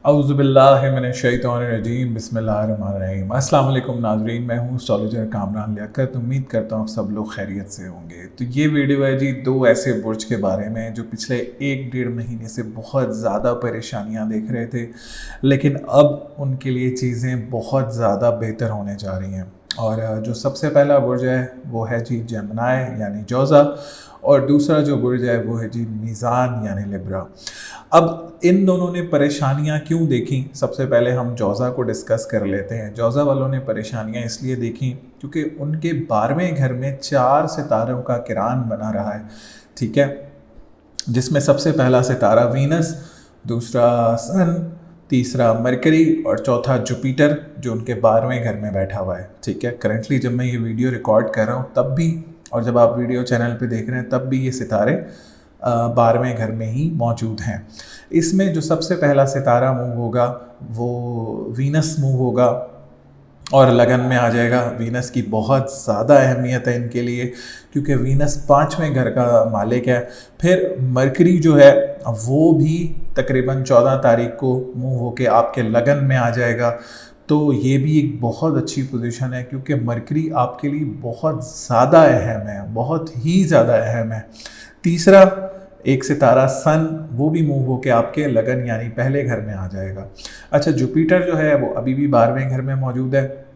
औज़ुबिल्लाहिमिनश्शैतानिर्रजीम बिस्मिल्लाहिर्रहमानिर्रहीम। अस्सलाम वालेकुम नाज़रीन, मैं हूँ एस्ट्रोलॉजर कामरान लियाकत। उम्मीद करता हूँ आप सब लोग खैरियत से होंगे। तो ये वीडियो है जी दो ऐसे बुर्ज के बारे में जो पिछले 1 डेढ़ महीने से बहुत ज़्यादा परेशानियाँ देख रहे थे, लेकिन अब उनके लिए चीज़ें बहुत ज़्यादा बेहतर होने जा रही हैं। और जो सबसे पहला बुर्ज है वो है जी जेमिनी यानी जौज़ा, और दूसरा जो बुर्ज है वो है जी मीज़ान यानी लिब्रा। अब इन दोनों ने परेशानियां क्यों देखी, सबसे पहले हम जौज़ा को डिस्कस कर लेते हैं। जौज़ा वालों ने परेशानियां इसलिए देखी क्योंकि उनके 12वें घर में 4 सितारों का किरान बना रहा है, ठीक है, जिसमें सबसे पहला सितारा वीनस, दूसरा सन, तीसरा मरकरी और चौथा जुपिटर जो उनके 12वें घर में बैठा हुआ है, ठीक है। करंटली जब मैं ये वीडियो रिकॉर्ड कर रहा हूँ तब भी, और जब आप वीडियो चैनल पे देख रहे हैं तब भी ये सितारे 12वें घर में ही मौजूद हैं। इसमें जो सबसे पहला सितारा मूव होगा वो वीनस मूव होगा और लगन में आ जाएगा। वीनस की बहुत ज़्यादा अहमियत है इनके लिए क्योंकि वीनस 5वें घर का मालिक है। फिर मरकरी जो है वो भी तकरीबन 14 तारीख को मूव होके आपके लगन में आ जाएगा। तो ये भी एक बहुत अच्छी पोजीशन है क्योंकि मरकरी आपके लिए बहुत ज़्यादा अहम है, बहुत ही ज़्यादा अहम है। तीसरा एक सितारा सन, वो भी मूव होके आपके लगन यानी पहले घर में आ जाएगा। अच्छा, जुपिटर जो है वो अभी भी 12वें घर में मौजूद है।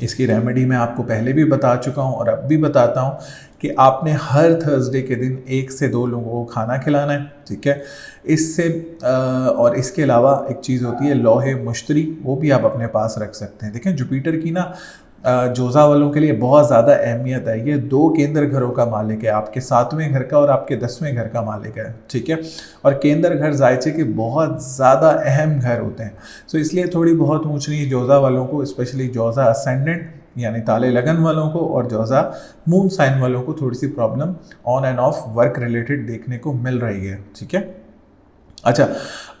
इसकी रेमेडी मैं आपको पहले भी बता चुका हूँ और अब भी बताता हूँ कि आपने हर थर्सडे के दिन 1 से 2 लोगों को खाना खिलाना है, ठीक है। इससे और इसके अलावा एक चीज़ होती है लोहे मुश्तरी, वो भी आप अपने पास रख सकते हैं। देखें जुपिटर की ना जोज़ा वालों के लिए बहुत ज़्यादा अहमियत है। ये 2 केंद्र घरों का मालिक है, आपके 7वें घर का और आपके 10वें घर का मालिक है, ठीक है। और केंद्र घर जायचे के बहुत ज़्यादा अहम घर होते हैं। सो इसलिए थोड़ी बहुत ऊँच नीच जोज़ा वालों को, स्पेशली जोज़ा असेंडेंट यानी ताले लगन वालों को और जोज़ा मून साइन वालों को थोड़ी सी problem on and off work related देखने को मिल रही है, ठीक है। अच्छा,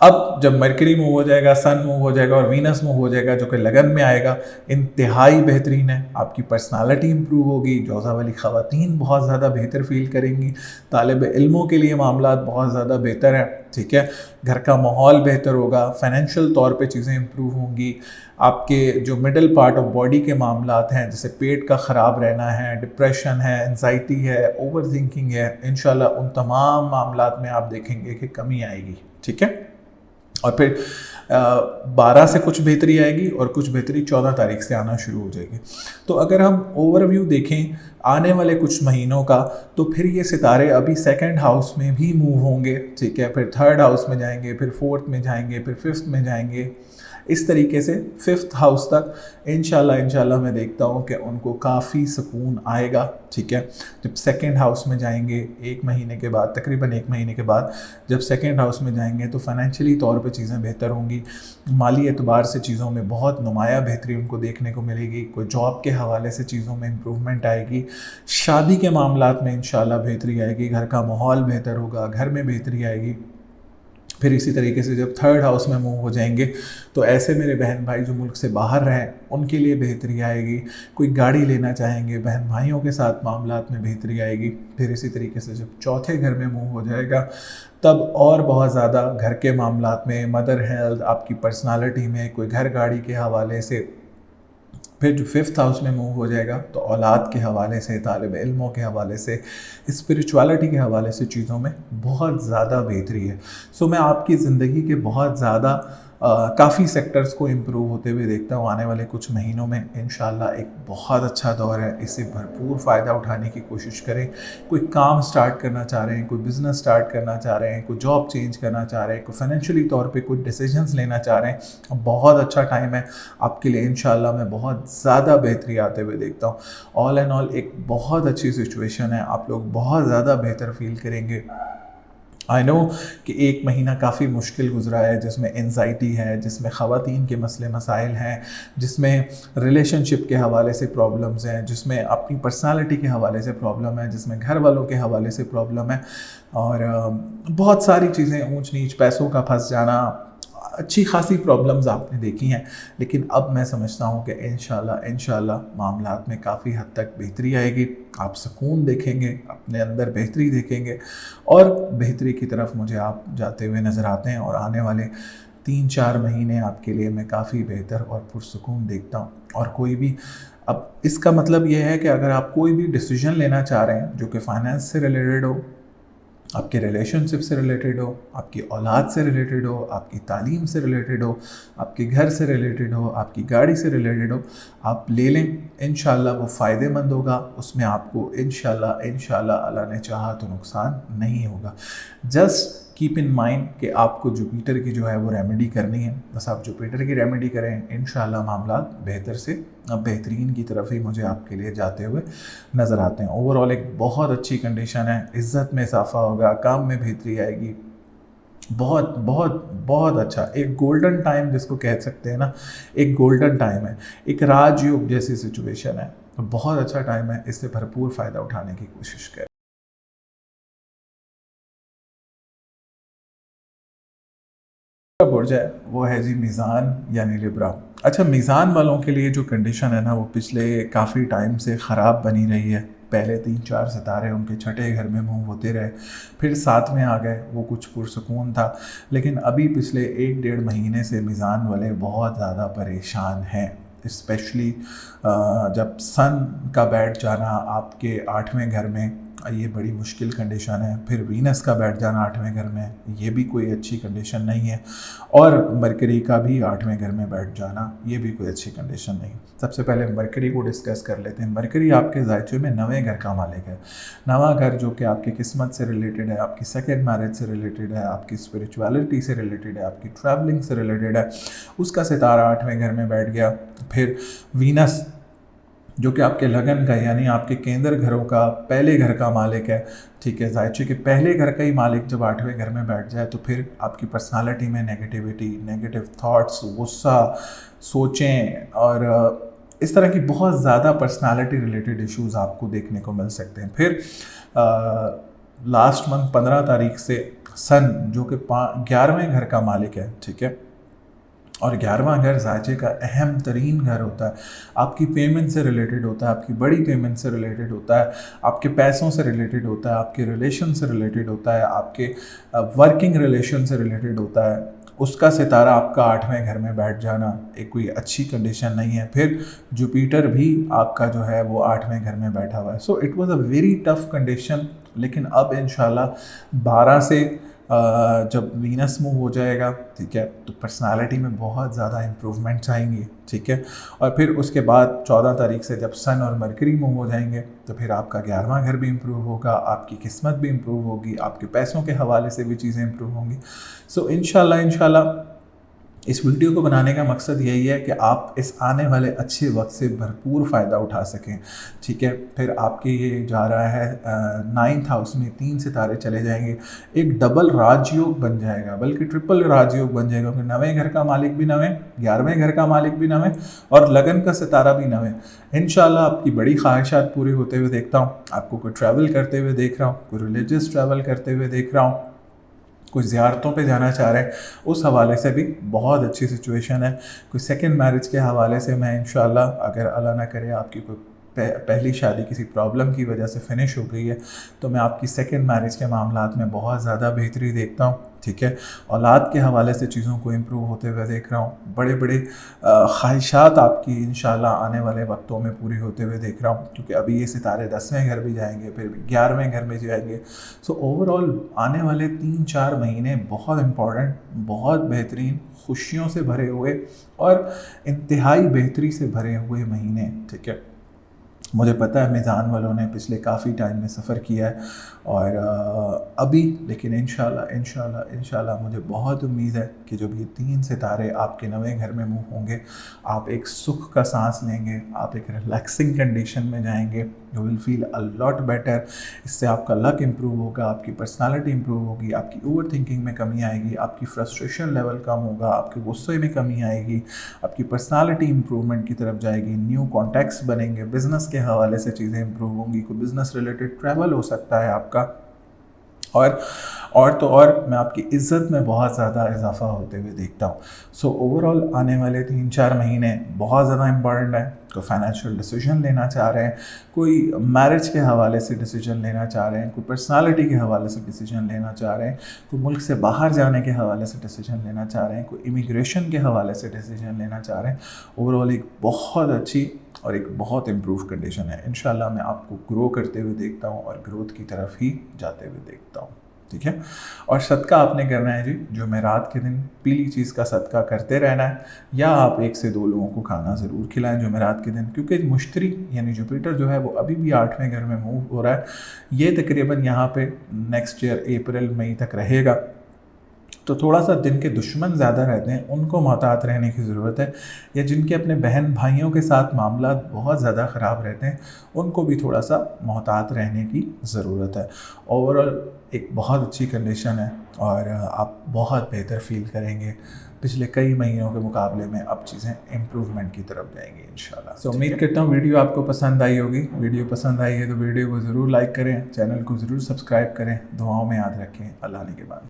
अब जब मरकरी मूव हो जाएगा, सन मूव हो जाएगा और वीनस मूव हो जाएगा जो कि लगन में आएगा, इंतहाई बेहतरीन है। आपकी पर्सनालिटी इंप्रूव होगी, जौज़ा वाली ख़वातीन बहुत ज़्यादा बेहतर फील करेंगी, तालिब इल्मों के लिए मामलात बहुत ज़्यादा बेहतर हैं, ठीक है। घर का माहौल बेहतर होगा, फाइनेंशियल तौर पे चीज़ें इंप्रूव होंगी। आपके जो मिडल पार्ट ऑफ बॉडी के मामलात हैं, जैसे पेट का ख़राब रहना है, डिप्रेशन है, एंजाइटी है, ओवर थिंकिंग है, इंशाल्लाह उन तमाम मामलात में आप देखेंगे कि कमी आएगी, ठीक है। और फिर 12 से कुछ बेहतरी आएगी और कुछ बेहतरी 14 तारीख से आना शुरू हो जाएगी। तो अगर हम ओवरव्यू देखें आने वाले कुछ महीनों का, तो फिर ये सितारे अभी 2nd हाउस में भी मूव होंगे, ठीक है। फिर 3rd हाउस में जाएंगे, फिर 4th में जाएंगे, फिर 5th में जाएंगे। इस तरीके से 5th हाउस तक इंशाल्लाह मैं देखता हूँ कि उनको काफ़ी सुकून आएगा, ठीक है। जब 2nd हाउस में जाएंगे 1 महीने के बाद, तकरीबन 1 महीने के बाद जब 2nd हाउस में जाएंगे तो फाइनेंशियली तौर पे चीज़ें बेहतर होंगी। माली एतबार से चीज़ों में बहुत नुमाया बेहतरी उनको देखने को मिलेगी। कोई जॉब के हवाले से चीज़ों में इम्प्रूवमेंट आएगी। शादी के मामलात में इंशाल्लाह बेहतरी आएगी। घर का माहौल बेहतर होगा, घर में बेहतरी आएगी। फिर इसी तरीके से जब 3rd हाउस में मूव हो जाएंगे तो ऐसे मेरे बहन भाई जो मुल्क से बाहर रहें उनके लिए बेहतरी आएगी। कोई गाड़ी लेना चाहेंगे, बहन भाइयों के साथ मामलात में बेहतरी आएगी। फिर इसी तरीके से जब 4थे घर में मूव हो जाएगा तब और बहुत ज़्यादा घर के मामलात में, मदर हेल्थ, आपकी पर्सनालिटी में, कोई घर गाड़ी के हवाले से। फिर जो 5th हाउस में मूव हो जाएगा तो औलाद के हवाले से, तालिब इल्मों के हवाले से, स्पिरिचुअलिटी के हवाले से चीज़ों में बहुत ज़्यादा बेहतरी है। सो मैं आपकी ज़िंदगी के बहुत ज़्यादा काफ़ी सेक्टर्स को इम्प्रूव होते हुए देखता हूँ आने वाले कुछ महीनों में। इंशाल्लाह एक बहुत अच्छा दौर है, इससे भरपूर फ़ायदा उठाने की कोशिश करें। कोई काम स्टार्ट करना चाह रहे हैं, कोई बिज़नेस स्टार्ट करना चाह रहे हैं, कोई जॉब चेंज करना चाह रहे हैं, कोई फाइनेंशियली तौर पे कुछ डिसीजंस लेना चाह रहे हैं, बहुत अच्छा टाइम है आपके लिए। इंशाल्लाह मैं बहुत ज़्यादा बेहतरी आते हुए देखता हूँ। ऑल एंड ऑल एक बहुत अच्छी सिचुएशन है, आप लोग बहुत ज़्यादा बेहतर फील करेंगे। आई नो कि 1 महीना काफ़ी मुश्किल गुजरा है, जिसमें एंजाइटी है, जिसमें ख़वातीन के मसले मसाइल हैं, जिसमें रिलेशनशिप के हवाले से प्रॉब्लम्स हैं, जिसमें अपनी पर्सनालिटी के हवाले से प्रॉब्लम है, जिसमें घर वालों के हवाले से प्रॉब्लम है, और बहुत सारी चीज़ें, ऊंच नीच, पैसों का फंस जाना, अच्छी खासी प्रॉब्लम्स आपने देखी हैं। लेकिन अब मैं समझता हूँ कि इंशाल्लाह मामलात में काफ़ी हद तक बेहतरी आएगी। आप सुकून देखेंगे, अपने अंदर बेहतरी देखेंगे और बेहतरी की तरफ मुझे आप जाते हुए नज़र आते हैं। और आने वाले 3-4 महीने आपके लिए मैं काफ़ी बेहतर और पुरसुकून देखता हूँ। और कोई भी, अब इसका मतलब ये है कि अगर आप कोई भी डिसीजन लेना चाह रहे हैं जो कि फाइनेंस से रिलेटेड हो, आपके रिलेशनशिप से रिलेटेड हो, आपकी औलाद से रिलेटेड हो, आपकी तालीम से रिलेटेड हो, आपके घर से रिलेटेड हो, आपकी गाड़ी से रिलेटेड हो, आप ले लें। इंशाल्लाह वो फ़ायदेमंद होगा, उसमें आपको इंशाल्लाह अल्लाह ने चाहा तो नुकसान नहीं होगा। जस्ट कीप इन माइंड कि आपको जुपिटर की जो है वो रेमेडी करनी है। बस आप जुपिटर की रेमेडी करें, इंशाल्लाह मामला बेहतर से बेहतरीन की तरफ ही मुझे आपके लिए जाते हुए नज़र आते हैं। ओवरऑल एक बहुत अच्छी कंडीशन है, इज़्ज़त में इजाफा होगा, काम में बेहतरी आएगी, बहुत बहुत बहुत अच्छा एक गोल्डन टाइम जिसको कह सकते हैं ना, एक गोल्डन टाइम है, एक राजयोग जैसी सिचुएशन है। तो बहुत अच्छा टाइम है, इससे भरपूर फ़ायदा उठाने की कोशिश करें। बुर्ज है वो है जी मीज़ान यानी लिब्रा। अच्छा, मीज़ान वालों के लिए जो कंडीशन है ना वो पिछले काफ़ी टाइम से ख़राब बनी रही है। पहले 3-4 सितारे उनके छठे घर में मूव होते रहे, फिर 7 में आ गए, वो कुछ पुरसुकून था। लेकिन अभी पिछले 1-1.5 महीने से मीज़ान वाले बहुत ज़्यादा परेशान हैं। स्पेशली जब सन का बैठ जाना आपके 8वें घर में, ये बड़ी मुश्किल कंडीशन है। फिर वीनस का बैठ जाना 8वें घर में, ये भी कोई अच्छी कंडीशन नहीं है। और मरकरी का भी 8वें घर में बैठ जाना, ये भी कोई अच्छी कंडीशन नहीं। सबसे पहले मरकरी को डिस्कस कर लेते हैं। मरकरी आपके जायचे में 9वें घर का मालिक है। 9वां घर जो कि आपकी किस्मत से रिलेटेड है, आपकी सेकेंड मैरिज से रिलेटेड है, आपकी स्पिरिचुअलिटी से रिलेटेड है, आपकी ट्रैवलिंग से रिलेटेड है, उसका सितारा 8वें घर में बैठ गया। फिर वीनस जो कि आपके लगन का यानी आपके केंद्र घरों का पहले घर का मालिक है, ठीक है। जायचे के पहले घर का ही मालिक जब 8वें घर में बैठ जाए तो फिर आपकी पर्सनालिटी में नेगेटिविटी, नेगेटिव थॉट्स, गुस्सा, सोचें और इस तरह की बहुत ज़्यादा पर्सनालिटी रिलेटेड इश्यूज़ आपको देखने को मिल सकते हैं। फिर लास्ट मंथ 15 तारीख से सन जो कि 11वें घर का मालिक है, ठीक है, और 11वां घर जायचे का अहम तरीन घर होता है। आपकी पेमेंट से रिलेटेड होता है, आपकी बड़ी पेमेंट से रिलेटेड होता है, आपके पैसों से रिलेटेड होता है, आपके रिलेशन से रिलेटेड होता है, आपके वर्किंग रिलेशन से रिलेटेड होता है। उसका सितारा आपका 8वें घर में बैठ जाना एक कोई अच्छी कंडीशन नहीं है। फिर जुपिटर भी आपका जो है वो 8वें घर में बैठा हुआ है। So it was a very tough condition. लेकिन अब इंशाल्लाह 12 से जब वीनस मूव हो जाएगा, ठीक है, तो पर्सनालिटी में बहुत ज़्यादा इम्प्रूवमेंट्स आएंगी, ठीक है। और फिर उसके बाद 14 तारीख से जब सन और मरकरी मूव हो जाएंगे तो फिर आपका 11वां घर भी इम्प्रूव होगा, आपकी किस्मत भी इम्प्रूव होगी, आपके पैसों के हवाले से भी चीज़ें इम्प्रूव होंगी। सो इंशाल्लाह इस वीडियो को बनाने का मकसद यही है कि आप इस आने वाले अच्छे वक्त से भरपूर फ़ायदा उठा सकें, ठीक है। फिर आपके ये जा रहा है 9th हाउस में 3 सितारे चले जाएंगे, एक डबल राजयोग बन जाएगा, बल्कि ट्रिपल राजयोग बन जाएगा। क्योंकि 9वें घर का मालिक भी 9वें, 11वें घर का मालिक भी 9वें और लगन का सितारा भी 9वें। इंशाल्लाह आपकी बड़ी ख्वाहिशात पूरी होते हुए देखता हूँ, आपको कोई ट्रैवल करते हुए देख रहा हूँ, कोई रिलीजियस ट्रैवल करते हुए देख रहा हूँ, कुछ ज़ियारतों पे जाना चाह रहे हैं, उस हवाले से भी बहुत अच्छी सिचुएशन है। कोई सेकंड मैरिज के हवाले से मैं इंशाल्लाह, अगर अल्लाह ना करे आपकी कोई पहली शादी किसी प्रॉब्लम की वजह से फिनिश हो गई है, तो मैं आपकी सेकंड मैरिज के मामलात में बहुत ज़्यादा बेहतरी देखता हूँ, ठीक है। औलाद के हवाले से चीज़ों को इम्प्रूव होते हुए देख रहा हूँ। बड़े बड़े ख्वाहिशात आपकी इंशाल्लाह आने वाले वक्तों में पूरी होते हुए देख रहा हूँ, क्योंकि अभी ये सितारे 10वें घर भी जाएंगे, फिर 11वें घर में जाएंगे। सो ओवरऑल आने वाले 3-4 महीने बहुत इम्पॉर्टेंट, बहुत बेहतरीन, खुशियों से भरे हुए और इंतहाई बेहतरी से भरे हुए महीने, ठीक है। मुझे पता है मीज़ान वालों ने पिछले काफ़ी टाइम में सफ़र किया है और अभी, लेकिन इंशाल्लाह मुझे बहुत उम्मीद है कि जब ये 3 सितारे आपके 9वें घर में मूव होंगे, आप एक सुख का सांस लेंगे, आप एक रिलैक्सिंग कंडीशन में जाएंगे, you will feel a lot better. इससे आपका लक इम्प्रूव होगा, आपकी पर्सनालिटी इम्प्रूव होगी, आपकी ओवर थिंकिंग में कमी आएगी, आपकी फ्रस्ट्रेशन लेवल कम होगा, आपके गुस्से में कमी आएगी, आपकी पर्सनालिटी इम्प्रूवमेंट की तरफ जाएगी, न्यू कॉन्टैक्ट्स बनेंगे, बिज़नेस के हवाले से चीज़ें इम्प्रूव होंगी, कोई बिज़नेस रिलेटेड ट्रैवल हो सकता है आपका, और तो और मैं आपकी इज़्ज़त में बहुत ज़्यादा इजाफा होते हुए देखता हूँ। सो ओवरऑल आने वाले 3-4 महीने बहुत ज़्यादा इम्पॉर्टेंट है। कोई फाइनेंशियल डिसीजन लेना चाह रहे हैं, कोई मैरिज के हवाले से डिसीजन लेना चाह रहे हैं, कोई पर्सनालिटी के हवाले से डिसीजन लेना चाह रहे हैं, कोई मुल्क से बाहर जाने के हवाले से डिसीजन लेना चाह रहे हैं, कोई इमिग्रेशन के हवाले से डिसीजन लेना चाह रहे हैं। ओवरऑल एक बहुत अच्छी और एक बहुत इम्प्रूव कंडीशन है। इंशाल्लाह मैं आपको ग्रो करते हुए देखता हूँ और ग्रोथ की तरफ ही जाते हुए देखता हूँ, ठीक है। और सदका आपने करना है जी, जुमेरात के दिन पीली चीज़ का सदका करते रहना है, या आप 1 से 2 लोगों को खाना ज़रूर खिलाएं जुमेरात के दिन, क्योंकि मुश्तरी यानी जुपिटर जो है वो अभी भी 8वें घर में मूव हो रहा है। ये तकरीबन यहाँ पे नेक्स्ट ईयर अप्रैल मई तक रहेगा। तो थोड़ा सा दिन के दुश्मन ज़्यादा रहते हैं, उनको मोहतात रहने की ज़रूरत है, या जिनके अपने बहन भाइयों के साथ मामला बहुत ज़्यादा ख़राब रहते हैं उनको भी थोड़ा सा मोहतात रहने की ज़रूरत है। ओवरऑल एक बहुत अच्छी कंडीशन है और आप बहुत बेहतर फील करेंगे। पिछले कई महीनों के मुकाबले में अब चीज़ें इम्प्रूवमेंट की तरफ जाएंगी इंशाल्लाह। तो उम्मीद करता हूँ वीडियो आपको पसंद आई होगी। वीडियो पसंद आई है तो वीडियो को ज़रूर लाइक करें, चैनल को ज़रूर सब्सक्राइब करें, दुआओं में याद रखें। अल्लाह ने के बाद।